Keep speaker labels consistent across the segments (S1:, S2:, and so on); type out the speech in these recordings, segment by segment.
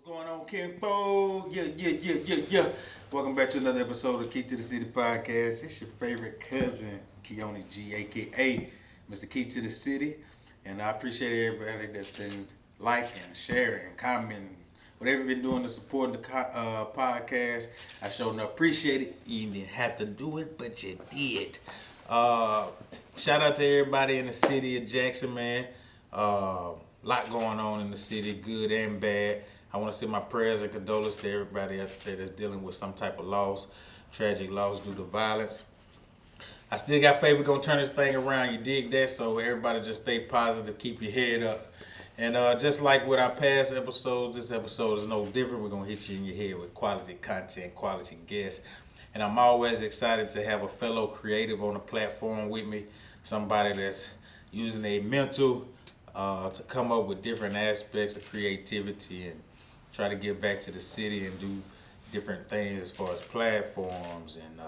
S1: going on, Kinfollk? Yeah. Welcome back to another episode of Key to the City podcast. It's your favorite cousin, Keone G, aka Mr. Key to the City. And I appreciate everybody that's been liking, sharing, commenting, whatever you've been doing to support the podcast. I sure enough appreciate it. You didn't have to do it, but you did. Shout out to everybody in the city of Jackson, man. Lot going on in the city, good and bad. I want to send my prayers and condolences to everybody out there that's dealing with some type of loss, tragic loss due to violence. I still got faith we're going to turn this thing around. You dig that? So everybody just stay positive, keep your head up. And just like with our past episodes, this episode is no different. We're going to hit you in your head with quality content, quality guests. And I'm always excited to have a fellow creative on the platform with me, somebody that's using a mental to come up with different aspects of creativity and try to get back to the city and do different things as far as platforms and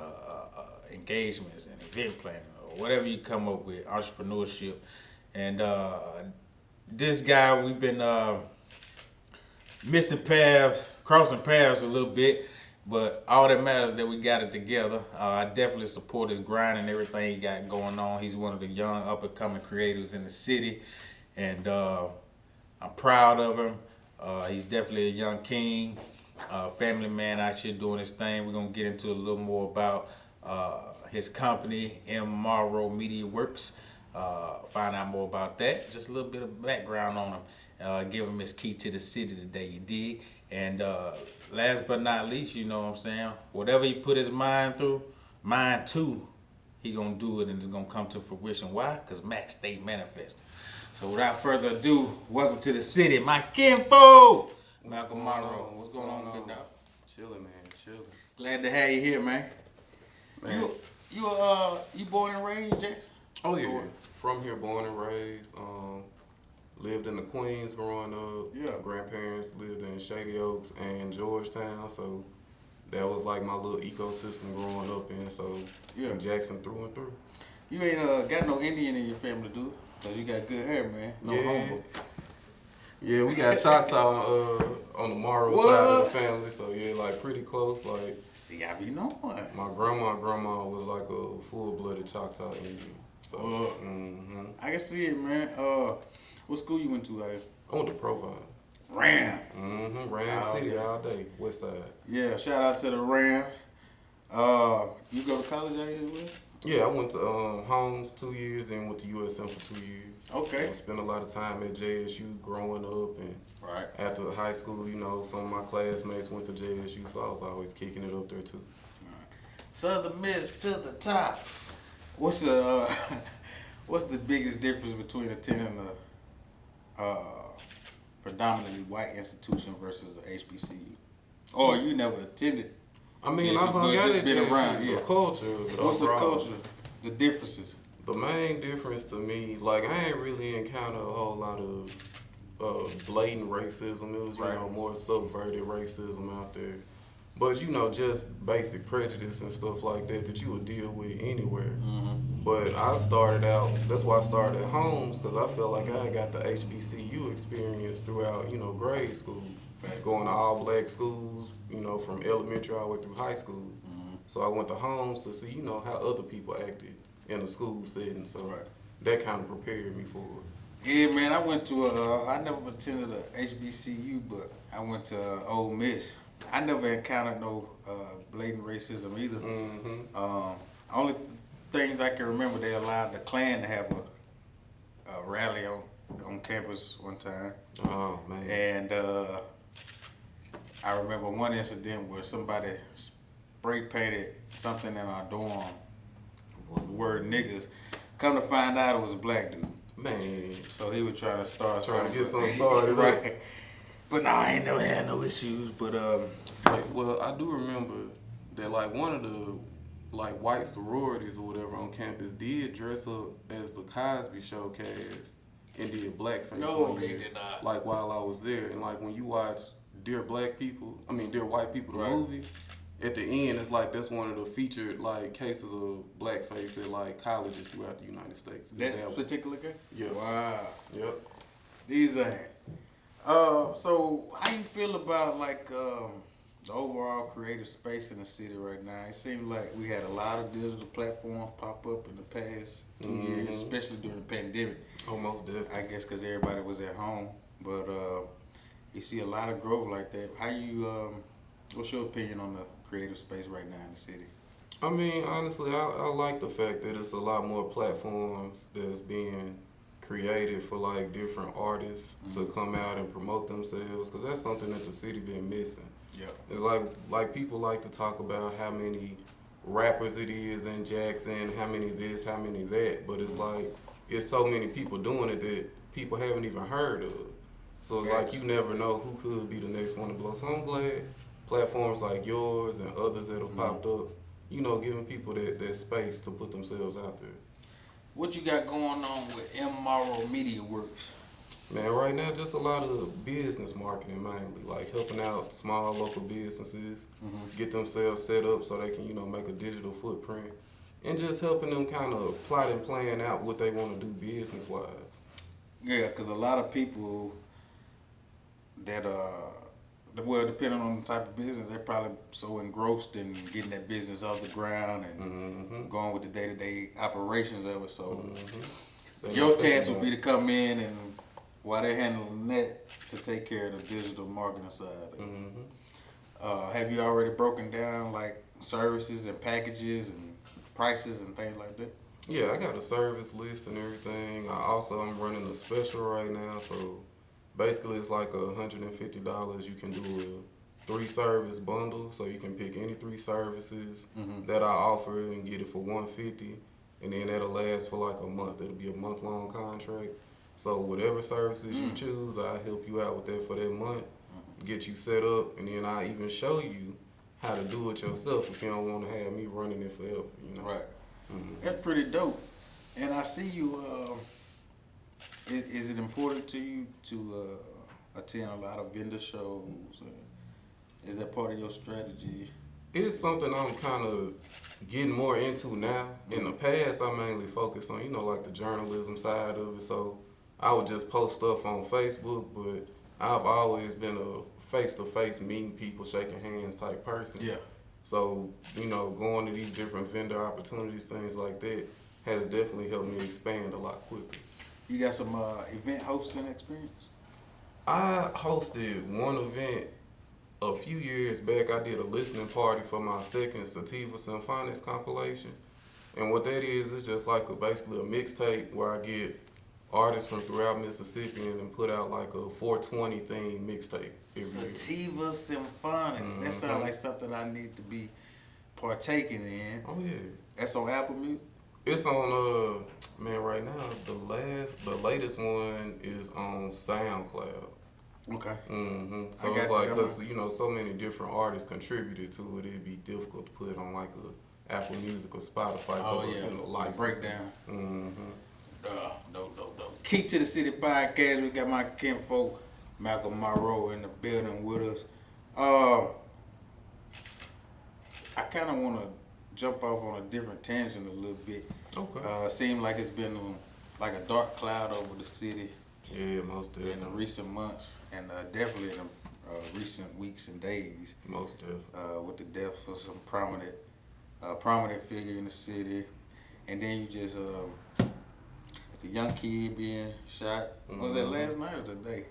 S1: engagements and event planning or whatever you come up with, entrepreneurship. And this guy, we've been crossing paths a little bit, but all that matters is that we got it together. I definitely support his grind and everything he got going on. He's one of the young up-and-coming creatives in the city, and I'm proud of him. He's definitely a young king, family man out here doing his thing. We're going to get into a little more about his company, Morrow Media Works. Find out more about that. Just a little bit of background on him. Give him his key to the city today, you dig? And last but not least, you know what I'm saying? Whatever he put his mind to, he going to do it and it's going to come to fruition. Why? Because Max stay manifesting. So without further ado, welcome to the city, my kinfolk. Malcolm Morrow. What's going on, big dog?
S2: Chilling, man. Chilling.
S1: Glad to have you here, man. You born and raised, Jackson?
S2: Oh yeah, from here, born and raised. Lived in the Queens growing up.
S1: Yeah.
S2: Grandparents lived in Shady Oaks and Georgetown, so that was like my little ecosystem growing up in. So Jackson through and through.
S1: You ain't got no Indian in your family, dude. So you got good hair, man. No humble.
S2: Yeah, we got Choctaw on the Morrow side of the family, so yeah, like pretty close. Like,
S1: see, I be knowing.
S2: My grandma was like a full-blooded Choctaw Indian. So
S1: I can see it, man. What school you went to, Ivy?
S2: I went to Provine.
S1: Ram.
S2: Ram City all day, West Side.
S1: Yeah, shout out to the Rams. You go to college out here with?
S2: Yeah, I went to Holmes 2 years, then went to USM for 2 years.
S1: Okay.
S2: I spent a lot of time at JSU growing up, and after high school, you know, some of my classmates went to JSU, so I was always kicking it up there too.
S1: Southern Miss to the top. What's the biggest difference between attending a predominantly white institution versus a HBCU? Or you never attended?
S2: I mean, I've just been around.
S1: The culture. What's the culture? The differences.
S2: The main difference to me, like, I ain't really encountered a whole lot of blatant racism. It was, you know, more subverted racism out there. But, you know, just basic prejudice and stuff like that you would deal with anywhere. But I started out, that's why I started at Holmes, because I felt like I got the HBCU experience throughout, you know, grade school. Going to all black schools, you know, from elementary all the way through high school. So I went to Holmes to see, you know, how other people acted in a school setting. So that kind of prepared me for it.
S1: Yeah, man, I went to I never attended a HBCU, but I went to Ole Miss. I never encountered no blatant racism either. Only things I can remember, they allowed the Klan to have a rally on campus one time.
S2: Oh, man.
S1: And I remember one incident where somebody spray painted something in our dorm, the word niggas. Come to find out it was a black dude.
S2: Man.
S1: So he would try to start
S2: trying to get something started, right?
S1: But no, I ain't never had no issues. But
S2: well, I do remember that like one of the like white sororities or whatever on campus did dress up as the Cosby Showcase and did blackface.
S1: No, they did not.
S2: Like while I was there, and like when you watch Dear White People, the movie, at the end, it's like that's one of the featured like cases of blackface at like colleges throughout the United States.
S1: That particular guy?
S2: Yeah.
S1: Wow.
S2: Yep.
S1: These ain't. So how you feel about like the overall creative space in the city right now? It seems like we had a lot of digital platforms pop up in the past 2 years, especially during the pandemic.
S2: Almost definitely.
S1: I guess because everybody was at home, but you see a lot of growth like that. How you? What's your opinion on the creative space right now in the city?
S2: I mean, honestly, I like the fact that it's a lot more platforms that's being created for like different artists to come out and promote themselves, because that's something that the city been missing.
S1: Yeah.
S2: It's like people like to talk about how many rappers it is in Jackson, how many this, how many that, but it's like it's so many people doing it that people haven't even heard of. So it's like you never know who could be the next one to blow. So I'm glad platforms like yours and others that have popped up, you know, giving people that space to put themselves out there.
S1: What you got going on with Morrow Media Works?
S2: Man, right now just a lot of business marketing mainly, like helping out small local businesses, get themselves set up so they can, you know, make a digital footprint, and just helping them kind of plot and plan out what they want to do business wise.
S1: Yeah, because a lot of people that well, depending on the type of business, they're probably so engrossed in getting that business off the ground and going with the day-to-day operations of it. So your task would be to come in and while they're handling that, to take care of the digital marketing side. Have you already broken down like services and packages and prices and things like that?
S2: Yeah, I got a service list and everything. I'm running a special right now, so basically it's like $150. You can do a 3-service bundle, so you can pick any 3 services that I offer and get it for $150, and then that'll last for like a month. It'll be a month-long contract. So whatever services you choose, I help you out with that for that month, get you set up, and then I even show you how to do it yourself if you don't want to have me running it forever. You know?
S1: Right. That's pretty dope. And I see you. Is it important to you to attend a lot of vendor shows? Is that part of your strategy?
S2: It's something I'm kind of getting more into now. In the past, I mainly focused on, you know, like the journalism side of it. So I would just post stuff on Facebook, but I've always been a face-to-face, meeting people, shaking hands type person.
S1: Yeah.
S2: So, you know, going to these different vendor opportunities, things like that, has definitely helped me expand a lot quicker.
S1: You got some event hosting experience?
S2: I hosted one event a few years back. I did a listening party for my second Sativa Symphonics compilation. And what that is just like basically a mixtape where I get artists from throughout Mississippi and put out like a 420 theme mixtape every year.
S1: Sativa Symphonics. That sounds like something I need to be partaking in.
S2: Oh yeah.
S1: That's on Apple Music?
S2: It's on man, right now the latest one is on SoundCloud.
S1: Okay.
S2: So it's like, because you know so many different artists contributed to it, it'd be difficult to put on like a Apple Music or Spotify.
S1: Oh yeah,
S2: you know,
S1: breakdown. Dope. Key to the City podcast. We got my kinfolk Malcolm Morrow in the building with us. I kind of want to jump off on a different tangent a little bit.
S2: Okay.
S1: Seemed like it's been like a dark cloud over the city.
S2: Yeah, most definitely.
S1: In the recent months, and definitely in the recent weeks and days.
S2: Most definitely.
S1: With the death of some prominent figure in the city, and then you just the young kid being shot. Was that last night or today?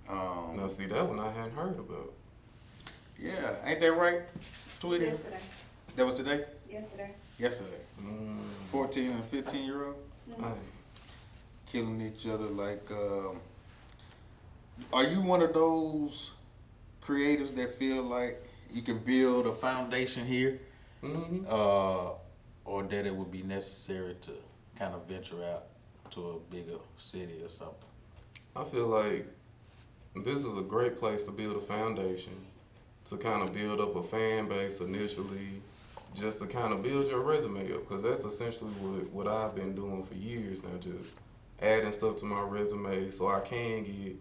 S2: Now see, that one I hadn't heard about.
S1: Yeah, ain't that right, Tweety?
S3: Yesterday.
S1: That was today?
S3: Yesterday.
S1: 14 and 15-year-old killing each other. Like, are you one of those creatives that feel like you can build a foundation here, or that it would be necessary to kind of venture out to a bigger city or something?
S2: I feel like this is a great place to build a foundation, to kind of build up a fan base initially, just to kind of build your resume up, because that's essentially what I've been doing for years now, just adding stuff to my resume so I can get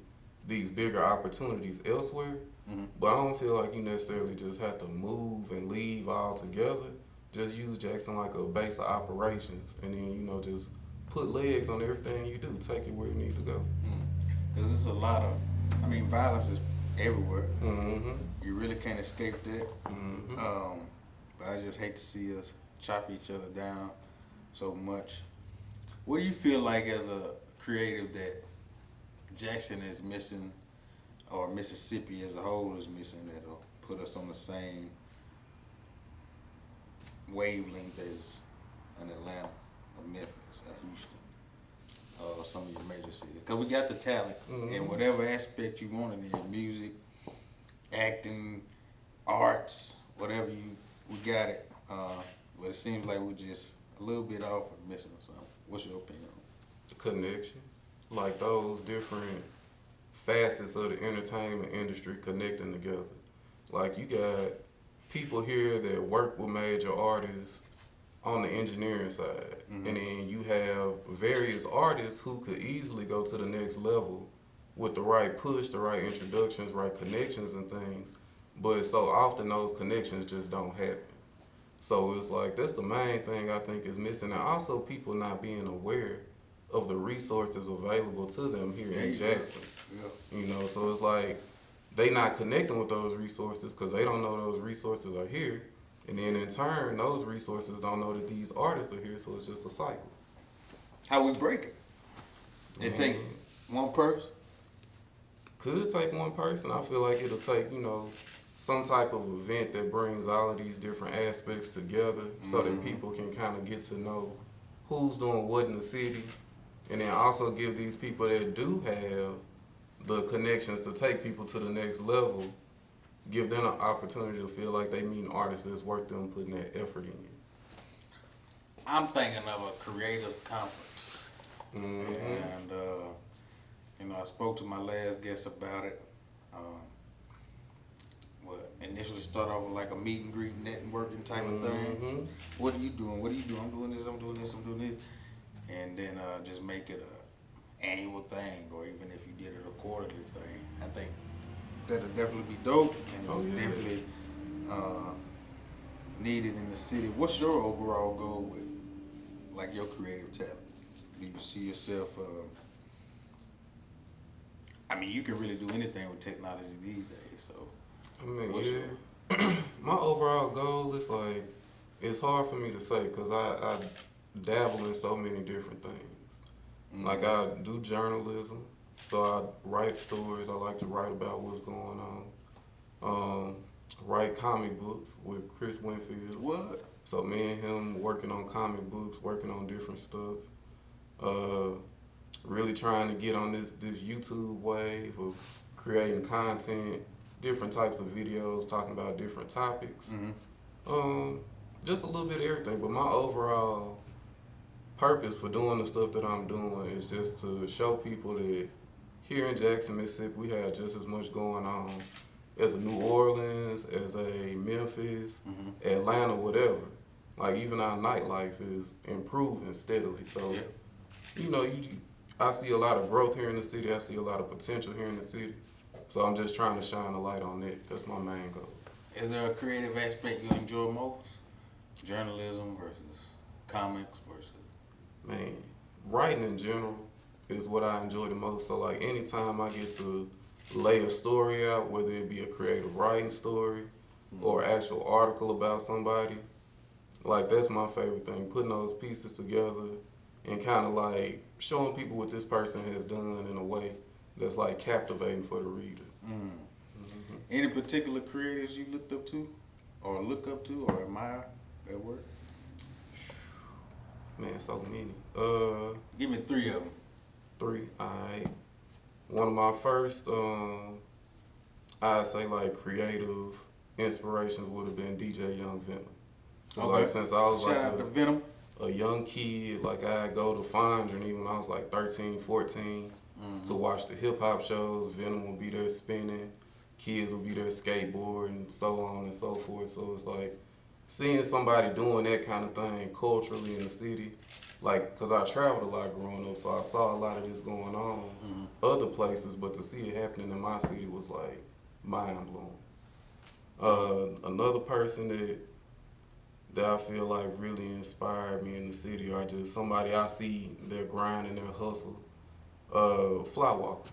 S2: these bigger opportunities elsewhere. But I don't feel like you necessarily just have to move and leave altogether. Just use Jackson like a base of operations, and then, you know, just put legs on everything you do. Take it where you need to go.
S1: Because there's a lot of I mean, violence is everywhere.
S2: Mm-hmm.
S1: You really can't escape that.
S2: Mm-hmm.
S1: But I just hate to see us chop each other down so much. What do you feel like as a creative that Jackson is missing, or Mississippi as a whole is missing, that'll put us on the same wavelength as an Atlanta, a Memphis, a Houston, some of your major cities? Because we got the talent in whatever aspect you want it in, music, acting, arts, whatever we got it. But it seems like we're just a little bit off and missing something. What's your opinion on it?
S2: Connection, like those different facets of the entertainment industry connecting together. Like you got people here that work with major artists on the engineering side, and then you have various artists who could easily go to the next level with the right push, the right introductions, right connections and things. But so often those connections just don't happen. So it's like that's the main thing I think is missing. And also people not being aware of the resources available to them here in Jackson.
S1: Yeah.
S2: You know, so it's like they not connecting with those resources because they don't know those resources are here. And then in turn, those resources don't know that these artists are here, so it's just a cycle.
S1: How we break it? It take one person?
S2: Could take one person. I feel like it'll take, some type of event that brings all of these different aspects together so that people can kind of get to know who's doing what in the city. And then also give these people that do have the connections to take people to the next level, give them an opportunity to feel like they meet artists that's worth them putting that effort in.
S1: I'm thinking of a creators conference. And, I spoke to my last guest about it. Initially start off with like a meet and greet, networking type of thing. What are you doing? What are you doing? I'm doing this, I'm doing this, I'm doing this. And then just make it a annual thing, or even if you did it a quarterly thing. I think that'll definitely be dope, and it's definitely needed in the city. What's your overall goal with like your creative talent? Do you see yourself, you can really do anything with technology these days, so.
S2: My overall goal is like, it's hard for me to say because I dabble in so many different things. Like I do journalism, so I write stories. I like to write about what's going on. Write comic books with Chris Winfield.
S1: What?
S2: So me and him working on comic books, working on different stuff. Really trying to get on this YouTube wave of creating content, different types of videos talking about different topics. Just a little bit of everything. But my overall purpose for doing the stuff that I'm doing is just to show people that here in Jackson, Mississippi, we have just as much going on as a New Orleans, as a Memphis, Atlanta, whatever. Like even our nightlife is improving steadily. So, I see a lot of growth here in the city. I see a lot of potential here in the city. So I'm just trying to shine a light on it. That's my main goal.
S1: Is there a creative aspect you enjoy most? Journalism versus comics versus?
S2: Man, writing in general is what I enjoy the most. So like anytime I get to lay a story out, whether it be a creative writing story or actual article about somebody, like that's my favorite thing. Putting those pieces together and kind of like showing people what this person has done in a way that's like captivating for the reader.
S1: Any particular creators you look up to or admire their work?
S2: Man, so many.
S1: Give me 3 of them.
S2: 3, alright. One of my first, I'd say like creative inspirations would have been DJ Young Venom.
S1: Okay.
S2: Like since I was
S1: Shout out to Venom.
S2: A young kid, like I'd go to Fondren even when I was like 13, 14 to watch the hip hop shows. Venom would be there spinning, kids would be there skateboarding, so on and so forth. So it's like seeing somebody doing that kind of thing culturally in the city, like, cause I traveled a lot growing up, so I saw a lot of this going on other places, but to see it happening in my city was like mind blowing. Another person that I feel like really inspired me in the city, or just somebody I see their grind and their hustle, Flywalker.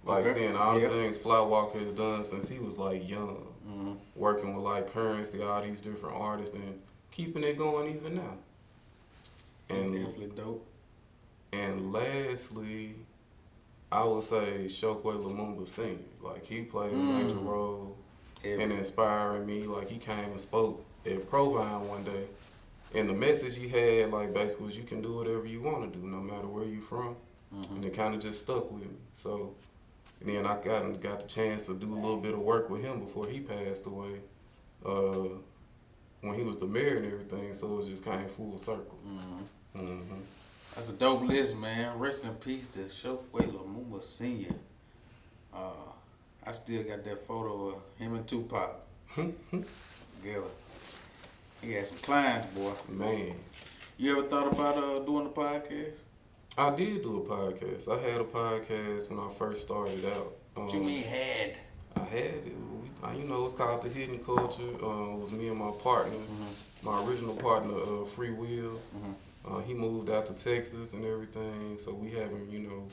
S2: Like
S1: Okay.
S2: seeing all
S1: Yeah.
S2: the things Fly Walker has done since he was like young,
S1: Mm-hmm.
S2: working with like Currency, all these different artists, and keeping it going even now. And
S1: Definitely dope.
S2: and lastly, I would say Chokwe Lumumba Sr. Like he played a major role in inspiring me. Like he came and spoke at Provine one day, and the message he had, like basically, was you can do whatever you want to do, no matter where you from, and it kind of just stuck with me. So, and then I got the chance to do a little bit of work with him before he passed away, when he was the mayor and everything. So it was just kind of full circle.
S1: That's a dope list, man. Rest in peace to Chokwe Lumumba Sr. I still got that photo of him and Tupac together. He had some clients, boy.
S2: Man,
S1: You ever thought about doing a podcast?
S2: I did do a podcast. I had a podcast when I first started out.
S1: What you mean had?
S2: I had it. You know, it's called The Hidden Culture. It was me and my partner, my original partner, Free Will. He moved out to Texas and everything, so we haven't, you know,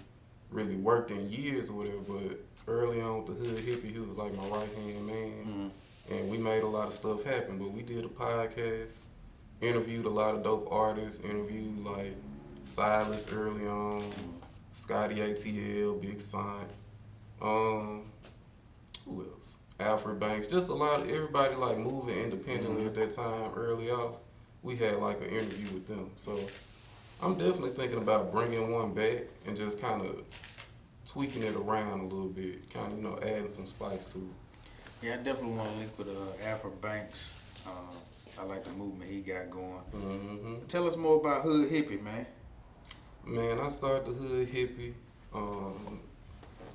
S2: really worked in years or whatever. But early on with the Hood Hippie, he was like my right hand man, and we made a lot of stuff happen. But we did a podcast, interviewed a lot of dope artists, interviewed like Silas early on, Scotty ATL, Big Son, who else? Alfred Banks, just a lot of everybody like moving independently at that time early off. We had like an interview with them. So I'm definitely thinking about bringing one back and just kind of tweaking it around a little bit, kind of, you know, adding some spice to it.
S1: Yeah, I definitely want to link with Alfred Banks. I like the movement he got going. Tell us more about Hood Hippie, man.
S2: Man, I started the Hood Hippie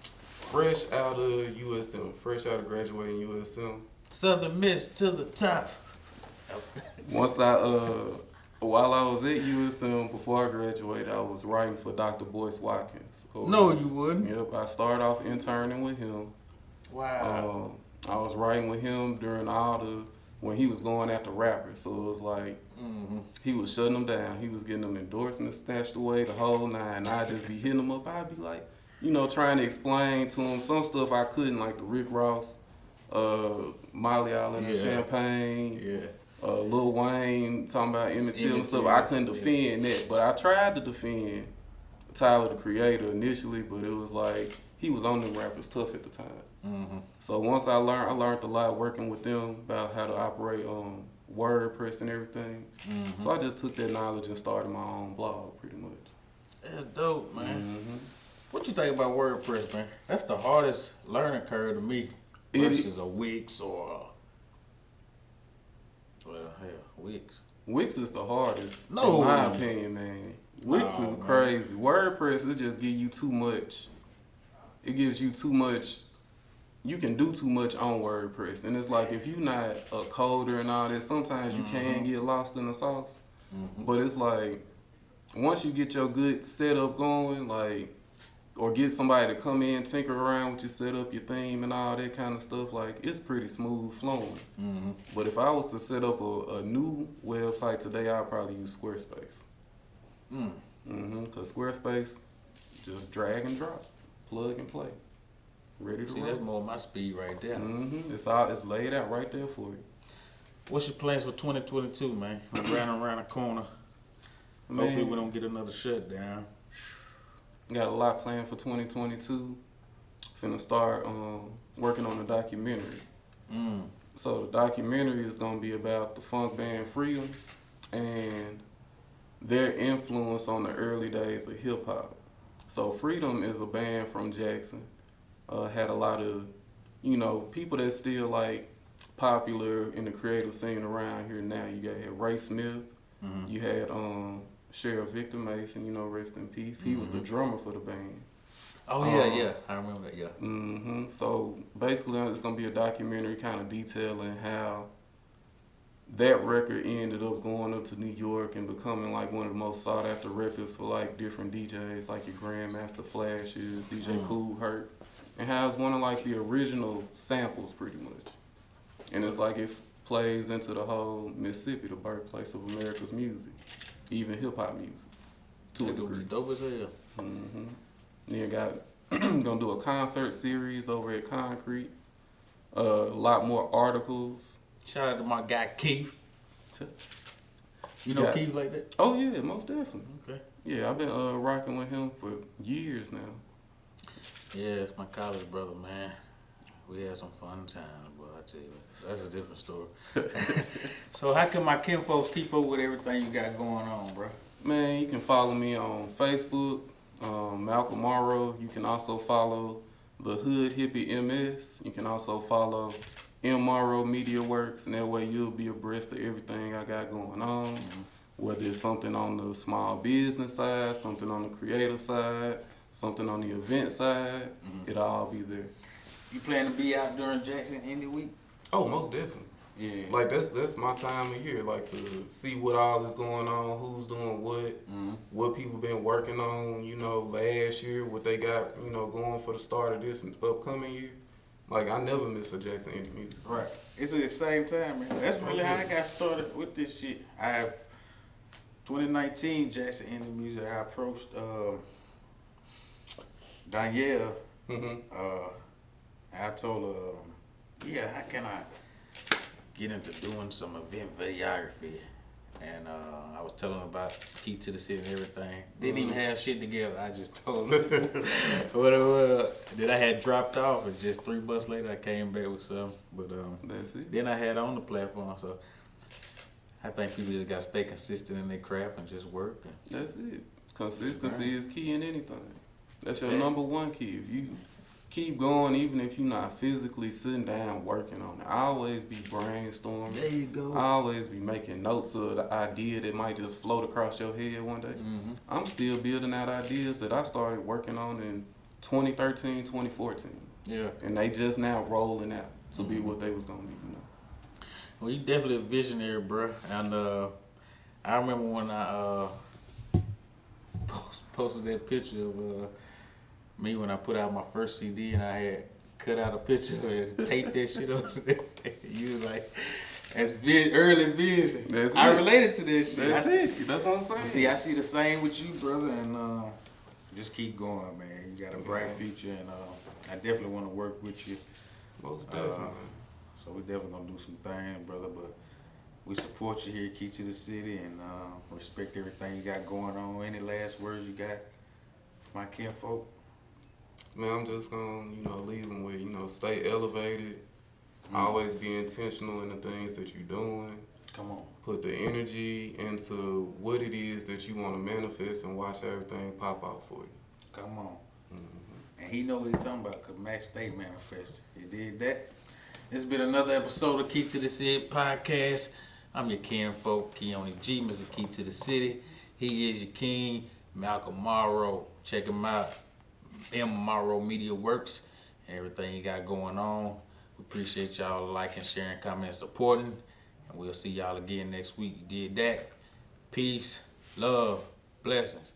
S2: fresh out of USM, fresh out of graduating USM.
S1: Southern Miss to the top.
S2: Once while I was at USM, before I graduated, I was writing for Dr. Boyce Watkins.
S1: No, you wouldn't.
S2: Yep, I started off interning with him.
S1: Wow.
S2: I was writing with him during when he was going after rappers. So it was like, he was shutting them down. He was getting them endorsements stashed away, the whole nine. I'd just be hitting them up. I'd be like, you know, trying to explain to him some stuff I couldn't, like the Rick Ross, Molly Island and Champagne, Lil Wayne talking about Emmett Till and stuff. I couldn't defend that, but I tried to defend Tyler the Creator initially, but it was like he was on them rappers tough at the time. So once I learned a lot working with them about how to operate on WordPress and everything. So I just took that knowledge and started my own blog pretty much.
S1: That's dope, man. What you think about WordPress, man? That's the hardest learning curve to me versus a Wix or Wix.
S2: Wix is the hardest,
S1: No.
S2: in my opinion, man. Wix is crazy. WordPress, it just gives you too much. It gives you too much. You can do too much on WordPress, and it's like if you're not a coder and all that, sometimes you can get lost in the sauce. But it's like once you get your good setup going, like, or get somebody to come in, tinker around with your setup, your theme, and all that kind of stuff, like, it's pretty smooth flowing. But if I was to set up a new website today, I'd probably use Squarespace. Because Squarespace, just drag and drop, plug and play, ready to
S1: See,
S2: roll.
S1: that's more my speed right there.
S2: It's laid out right there for you.
S1: What's your plans for 2022, man? We're around the corner.
S2: Man,
S1: Hopefully we don't get another shutdown.
S2: got a lot planned for 2022. Finna start working on a documentary. So the documentary is gonna be about the funk band Freedom and their influence on the early days of hip hop. So Freedom is a band from Jackson. Had a lot of, you know, people that still like popular in the creative scene around here now. You got Ray Smith. You had Sheriff Victor Mason, you know, rest in peace. He was the drummer for the band.
S1: Oh, yeah. I remember that, yeah.
S2: So basically, it's going to be a documentary kind of detailing how that record ended up going up to New York and becoming like one of the most sought after records for like different DJs, like your Grandmaster Flashes, DJ Kool Herc, and how it's one of like the original samples pretty much. And it's like it plays into the whole Mississippi, the birthplace of America's music, even hip hop music. To a
S1: It could be
S2: degree.
S1: dope as hell.
S2: Then got Gonna do a concert series over at Concrete. A lot more articles.
S1: Shout out to my guy Keith. You know Keith like that?
S2: Oh yeah, most definitely.
S1: Okay.
S2: Yeah, I've been rocking with him for years now.
S1: Yeah, it's my college brother, man. We had some fun times, but I tell you, that's a different story. So how can my kinfolks keep up with everything you got going on, bro?
S2: Man, you can follow me on Facebook, Malcolm Morrow. You can also follow the Hood Hippie MS. You can also follow Morrow Media Works, and that way you'll be abreast of everything I got going on. Mm-hmm. Whether it's something on the small business side, something on the creative side, something on the event side, it'll all be there.
S1: You plan to be out during Jackson Indie Week?
S2: Oh, most definitely.
S1: Yeah.
S2: Like that's my time of year. Like to see what all is going on, who's doing what people been working on. You know, last year, what they got. You know, going for the start of this upcoming year. Like I never miss a Jackson Indie music.
S1: Right. It's an exciting time, man. That's really how I got started with this shit. I have 2019 Jackson Indie Music. I approached Danielle. I told her, yeah, how can I get into doing some event videography? And I was telling her about Key to the City and everything. Didn't even have shit together. I just told her what it was. Then I had dropped off, and just 3 months later I came back with something. But
S2: that's it.
S1: Then I had on the platform. So I think people just got to stay consistent in their craft and just work.
S2: That's it. Consistency is key in anything. That's your number one key. If you keep going, even if you're not physically sitting down working on it. I always be brainstorming.
S1: There you go.
S2: I always be making notes of the idea that might just float across your head one day. I'm still building out ideas that I started working on in 2013, 2014.
S1: Yeah.
S2: And they just now rolling out to be what they was gonna be, you know.
S1: Well, you definitely a visionary, bro. And I remember when I posted that picture of me when I put out my first CD and I had cut out a picture and taped that shit over there. You was like, that's early vision.
S2: That's
S1: I
S2: it.
S1: related to this shit.
S2: That's it. That's what I'm saying.
S1: See, I see the same with you, brother, and just keep going, man. You got a bright future, and I definitely want to work with you.
S2: Most definitely.
S1: So we definitely gonna do some things, brother. But we support you here, Key to the City, and respect everything you got going on. Any last words you got for my kinfolk?
S2: Man, I'm just gonna, leave them with, stay elevated. Always be intentional in the things that you're doing.
S1: Come on.
S2: Put the energy into what it is that you want to manifest and watch everything pop out for you.
S1: Come on. And he know what he's talking about, because Max stay manifesting. He did that. This has been another episode of Key to the City podcast. I'm your kinfolk, Keone G, Mr. Key to the City. He is your king, Malcolm Morrow. Check him out. Morrow Media Works and everything you got going on. We appreciate y'all liking, sharing, commenting, supporting. And we'll see y'all again next week. You did that. Peace, love, blessings.